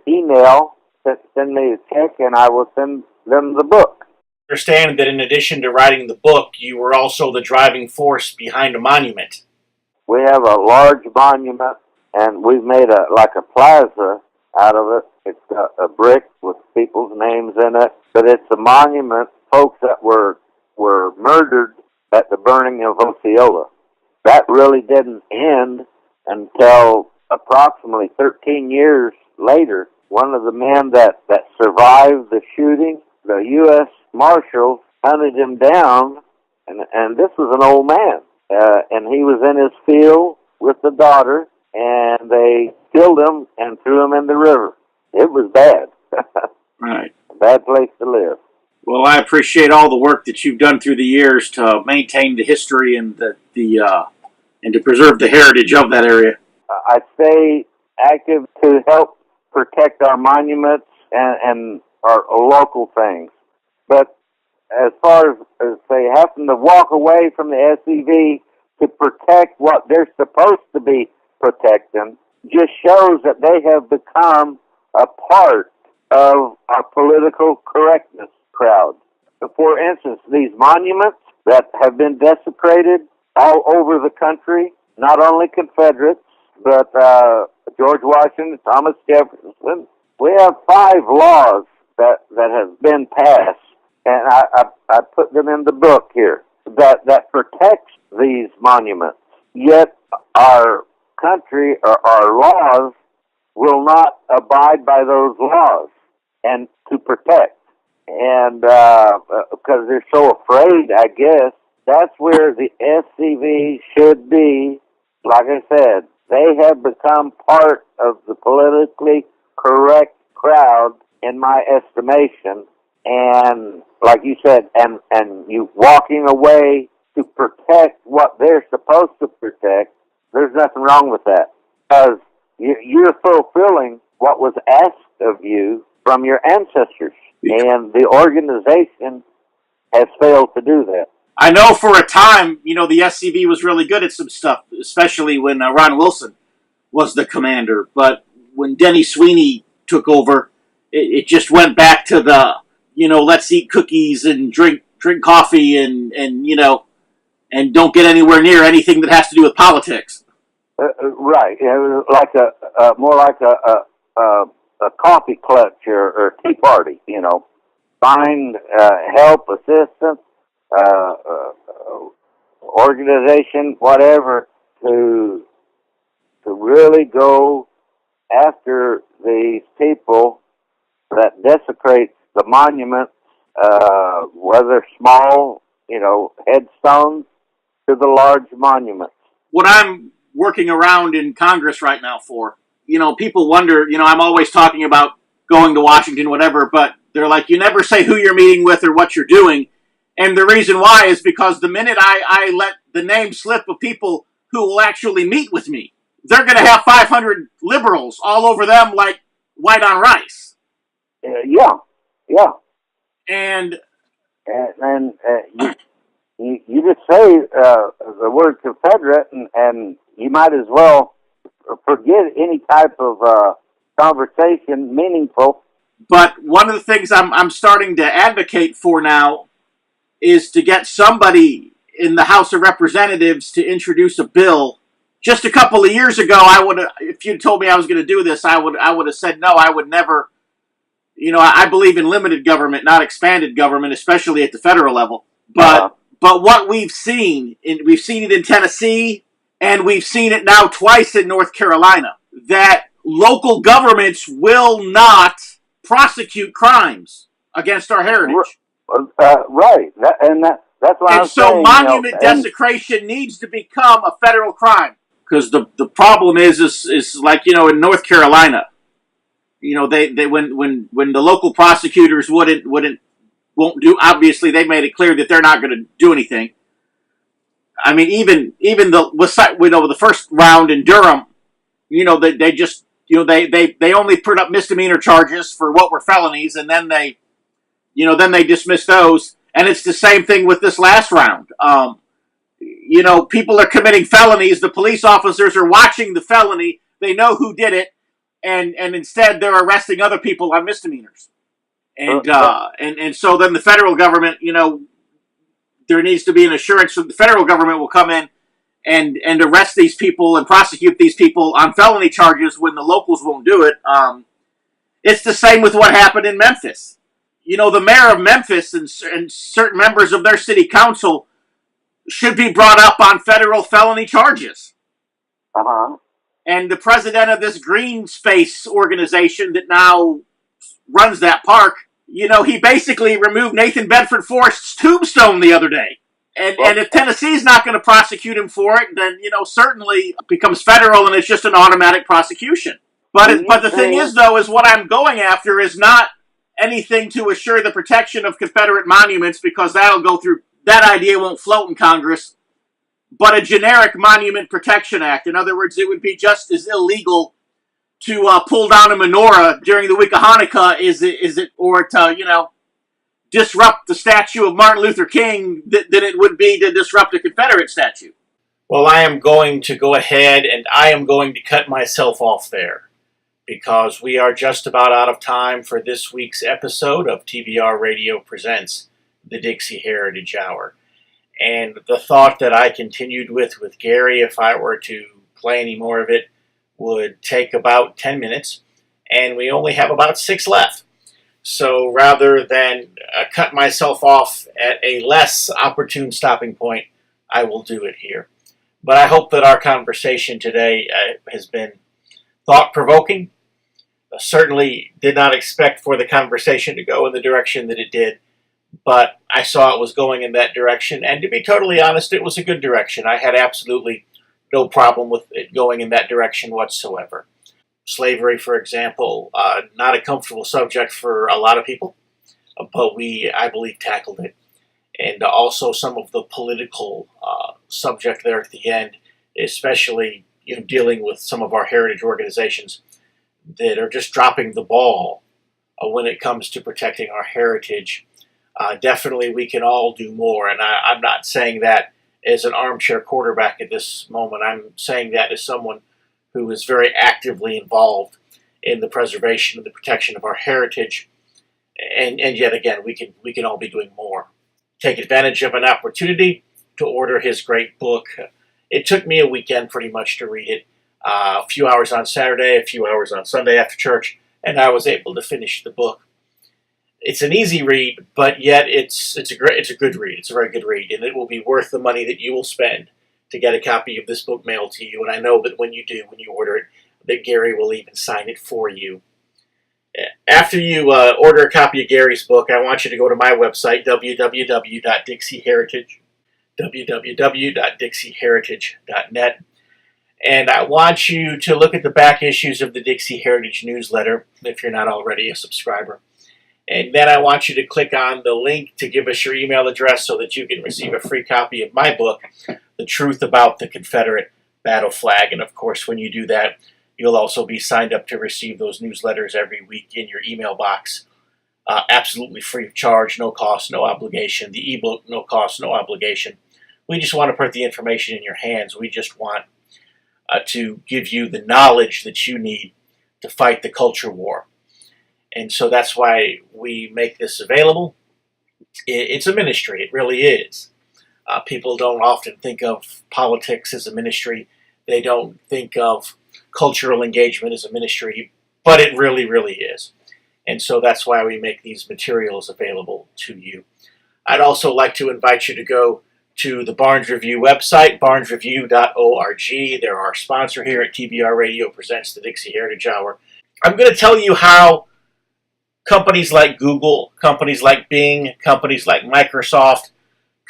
email. Send me a check, and I will send them the book.
I understand that in addition to writing the book, you were also the driving force behind a monument.
We have a large monument, and we've made a plaza out of it. It's a brick with people's names in it, but it's a monument, folks that were murdered at the burning of Osceola. That really didn't end until approximately 13 years later. One of the men that survived the shooting, the U.S. Marshals hunted him down, and this was an old man, and he was in his field with the daughter, and they killed him and threw him in the river. It was bad.
Right.
A bad place to live.
Well, I appreciate all the work that you've done through the years to maintain the history and and to preserve the heritage of that area.
I stay active to help protect our monuments and our local things. But as far as they happen to walk away from the SCV to protect what they're supposed to be protecting, just shows that they have become a part of our political correctness crowd. So for instance, these monuments that have been desecrated all over the country, not only Confederates, but George Washington, Thomas Jefferson, we have 5 laws that have been passed, and I put them in the book here, that protects these monuments. Yet our country or our laws will not abide by those laws and to protect. And because they're so afraid, I guess, that's where the SCV should be. Like I said, they have become part of the politically correct crowd, in my estimation. And like you said, and you walking away to protect what they're supposed to protect, there's nothing wrong with that. Because you're fulfilling what was asked of you from your ancestors. And the organization has failed to do that.
I know for a time, the SCV was really good at some stuff, especially when Ron Wilson was the commander. But when Denny Sweeney took over, it just went back to the, let's eat cookies and drink coffee and don't get anywhere near anything that has to do with politics.
Right. It was like more like a coffee clutch or tea party, Find help, assistance, organization, whatever, to really go after these people that desecrate the monuments, whether small, headstones, to the large monuments.
What I'm working around in Congress right now for, people wonder, I'm always talking about going to Washington, whatever, but they're like, you never say who you're meeting with or what you're doing. And the reason why is because the minute I let the name slip of people who will actually meet with me, they're going to have 500 liberals all over them like white on rice.
Yeah.
And
you just say the word Confederate, and you might as well forget any type of conversation meaningful.
But one of the things I'm starting to advocate for now is to get somebody in the House of Representatives to introduce a bill. Just a couple of years ago, if you told me I was going to do this, I would have said no. I would never. I believe in limited government, not expanded government, especially at the federal level. But what we've seen it in Tennessee, and we've seen it now twice in North Carolina, that local governments will not prosecute crimes against our heritage.
Right. That's what I'm saying.
And so monument desecration needs to become a federal crime. Because the problem is like, in North Carolina, they when the local prosecutors won't do, obviously they made it clear that they're not going to do anything. I mean, even the first round in Durham, they just, they only put up misdemeanor charges for what were felonies, and then they dismiss those. And it's the same thing with this last round. People are committing felonies. The police officers are watching the felony. They know who did it, and instead they're arresting other people on misdemeanors. And so then the federal government, there needs to be an assurance that the federal government will come in and arrest these people and prosecute these people on felony charges when the locals won't do it. It's the same with what happened in Memphis. The mayor of Memphis and certain members of their city council should be brought up on federal felony charges.
Uh-huh.
And the president of this green space organization that now runs that park, he basically removed Nathan Bedford Forrest's tombstone the other day. And if Tennessee's not going to prosecute him for it, then, certainly it becomes federal and it's just an automatic prosecution. But the thing is, though, is what I'm going after is not anything to assure the protection of Confederate monuments, because that idea won't float in Congress, but a generic Monument Protection Act. In other words, it would be just as illegal to pull down a menorah during the week of Hanukkah or to disrupt the statue of Martin Luther King than it would be to disrupt a Confederate statue.
Well, I am going to go ahead and I am going to cut myself off there, because we are just about out of time for this week's episode of TBR Radio Presents, the Dixie Heritage Hour. And the thought that I continued with Gary, if I were to play any more of it, would take about 10 minutes, and we only have about 6 left. So rather than cut myself off at a less opportune stopping point, I will do it here. But I hope that our conversation today has been thought-provoking. Certainly did not expect for the conversation to go in the direction that it did, but I saw it was going in that direction, and to be totally honest, it was a good direction. I had absolutely no problem with it going in that direction whatsoever. Slavery, for example, not a comfortable subject for a lot of people, but we, I believe, tackled it. And also some of the political subject there at the end, especially dealing with some of our heritage organizations that are just dropping the ball when it comes to protecting our heritage. Definitely we can all do more, and I'm not saying that as an armchair quarterback at this moment. I'm saying that as someone who is very actively involved in the preservation and the protection of our heritage, and yet again, we can all be doing more. Take advantage of an opportunity to order his great book. It took me a weekend pretty much to read it. A few hours on Saturday, a few hours on Sunday after church, and I was able to finish the book. It's an easy read, but yet it's a good read. It's a very good read, and it will be worth the money that you will spend to get a copy of this book mailed to you. And I know that when you order it, that Gary will even sign it for you. After you order a copy of Gary's book, I want you to go to my website, www.dixieheritage.net. And I want you to look at the back issues of the Dixie Heritage newsletter, if you're not already a subscriber. And then I want you to click on the link to give us your email address so that you can receive a free copy of my book, The Truth About the Confederate Battle Flag. And of course, when you do that, you'll also be signed up to receive those newsletters every week in your email box. Absolutely free of charge, no cost, no obligation. The ebook, no cost, no obligation. We just want to put the information in your hands. We just want to give you the knowledge that you need to fight the culture war. And so that's why we make this available. It's a ministry. It really is. People don't often think of politics as a ministry. They don't think of cultural engagement as a ministry, but it really, really is. And so that's why we make these materials available to you. I'd also like to invite you to go to the Barnes Review website, barnesreview.org. They're our sponsor here at TBR Radio Presents, the Dixie Heritage Hour. I'm going to tell you how companies like Google, companies like Bing, companies like Microsoft,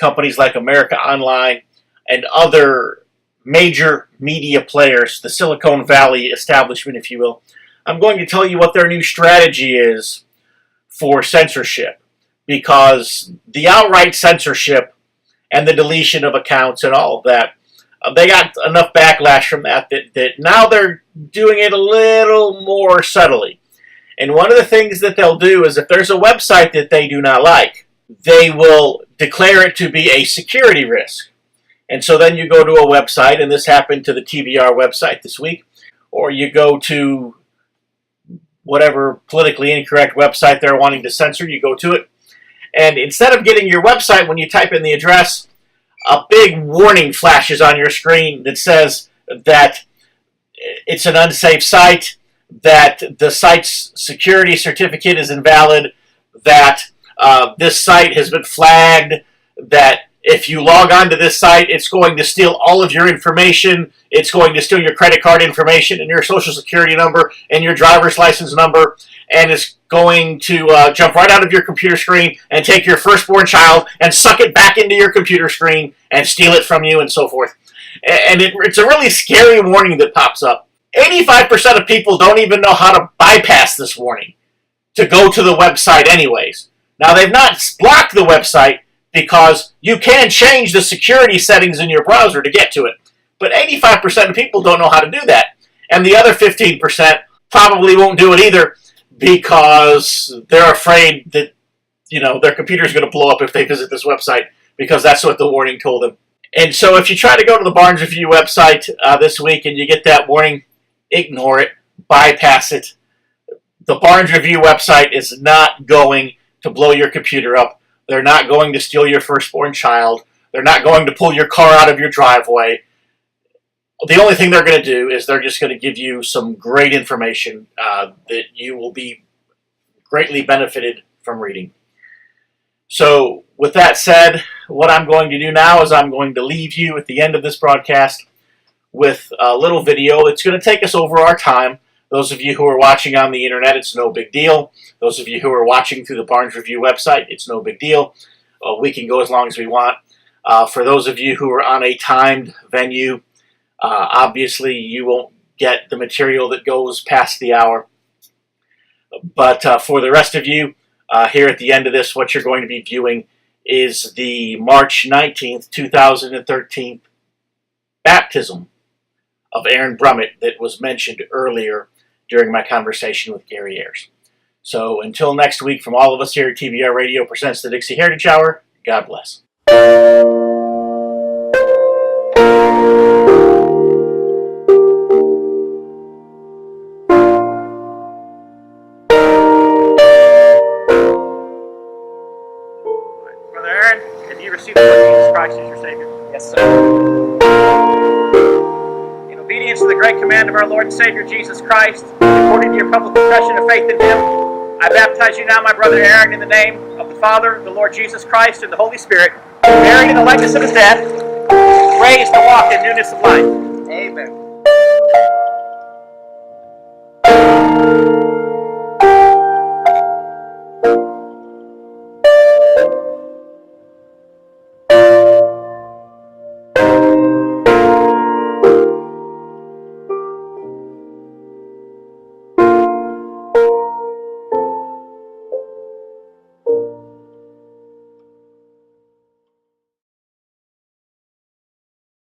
companies like America Online, and other major media players, the Silicon Valley establishment, if you will, I'm going to tell you what their new strategy is for censorship, because the outright censorship and the deletion of accounts and all of that, they got enough backlash from that now they're doing it a little more subtly. And one of the things that they'll do is if there's a website that they do not like, they will declare it to be a security risk. And so then you go to a website, and this happened to the TBR website this week, or you go to whatever politically incorrect website they're wanting to censor, you go to it, and instead of getting your website, when you type in the address, a big warning flashes on your screen that says that it's an unsafe site, that the site's security certificate is invalid, that this site has been flagged, that if you log on to this site, it's going to steal all of your information. It's going to steal your credit card information and your social security number and your driver's license number, and it's going to jump right out of your computer screen and take your firstborn child and suck it back into your computer screen and steal it from you and so forth. And it's a really scary warning that pops up. 85% of people don't even know how to bypass this warning to go to the website anyways. Now, they've not blocked the website because you can change the security settings in your browser to get to it. But 85% of people don't know how to do that. And the other 15% probably won't do it either because they're afraid that, their computer's going to blow up if they visit this website, because that's what the warning told them. And so if you try to go to the Barnes Review website this week and you get that warning, ignore it, bypass it. The Barnes Review website is not going to blow your computer up. They're not going to steal your firstborn child. They're not going to pull your car out of your driveway. The only thing they're going to do is they're just going to give you some great information that you will be greatly benefited from reading. So, with that said, what I'm going to do now is I'm going to leave you at the end of this broadcast with a little video. It's going to take us over our time. Those of you who are watching on the internet, it's no big deal. Those of you who are watching through the Barnes Review website, it's no big deal. We can go as long as we want. For those of you who are on a timed venue, obviously you won't get the material that goes past the hour. But for the rest of you, here at the end of this, what you're going to be viewing is the March 19th, 2013 baptism of Aaron Brummett that was mentioned earlier during my conversation with Gary Ayres. So until next week, from all of us here at TBR Radio Presents the Dixie Heritage Hour, God bless.
Brother Aaron, have you received the Lord Jesus Christ as your Savior?
Yes, sir.
In obedience to the great command of our Lord and Savior Jesus Christ, according to your public confession of faith in Him, I baptize you now, my brother Aaron, in the name of the Father, the Lord Jesus Christ, and the Holy Spirit, buried in the likeness of His death, raised to walk in newness of life.